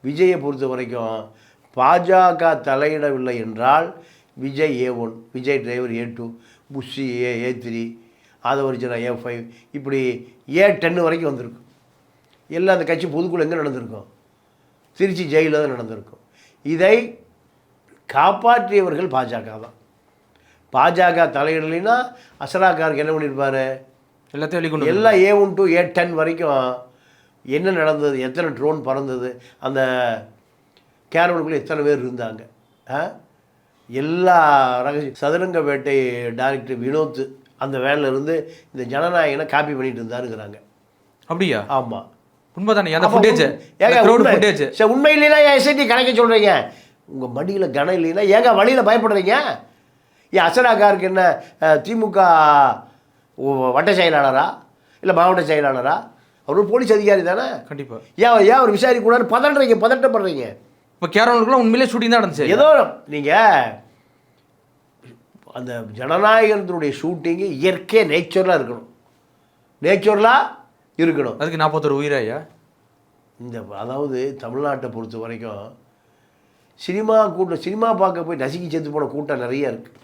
விஜயை பொறுத்த வரைக்கும் பாஜக தலையிடவில்லை என்றால் Vijay A1, Vijay driver A2, Bussy A3, ஆதவர்ஜனா A5, இப்படி A10 வரைக்கும் வந்திருக்கும். எல்லாம் அந்த கட்சி பொதுக்குழு எங்கே நடந்திருக்கும்? திருச்சி ஜெயிலில் தான் நடந்திருக்கும். இதை காப்பாற்றியவர்கள் பாஜக தான். பாஜக தலையிடலைன்னா அசராக்காருக்கு என்ன பண்ணியிருப்பார்? எல்லாத்தையும் வெளிக்கொண்டு எல்லாம் A1 to A10 வரைக்கும் என்ன நடந்தது, எத்தனை ட்ரோன் பறந்தது, அந்த கேரவனுக்குள்ளே எத்தனை பேர் இருந்தாங்க, எல்லா ரகசிய சதுரங்க வேட்டை டைரக்டர் வினோத் அந்த வேலையில் இருந்து இந்த ஜனநாயகனை காப்பி பண்ணிட்டு இருந்தாருங்கிறாங்க. அப்படியா? ஆமாம், உண்மைதானே. அந்த ஃபுட்டேஜ் சரி, உண்மை இல்லைன்னா எஸ்ஐடி கணக்க சொல்கிறீங்க. உங்கள் மடியில் கனம் இல்லைன்னா ஏங்க வழியில் பயப்படுறீங்க? ஏன் அசராக்காருக்கு என்ன திமுக வட்ட செயலாளரா இல்லை மாவட்ட செயலாளரா? அவர் ஒரு போலீஸ் அதிகாரி தானே. கண்டிப்பாக. ஏன் அவர் விசாரிக்கூடாது பதட்டப்படுறீங்க? இப்போ கேரளாவுக்குலாம் உண்மையிலே ஷூட்டிங் தான் நடந்துச்சு. ஏதோ நீங்கள் அந்த ஜனநாயகத்தினுடைய ஷூட்டிங்கு இயற்கை நேச்சுரலாக இருக்கணும், அதுக்கு 41 உயிராயா? இந்த அதாவது தமிழ்நாட்டை பொறுத்த வரைக்கும் சினிமா பார்க்க போய் நசுக்கி செத்து போன கூட்டம் நிறைய இருக்குது.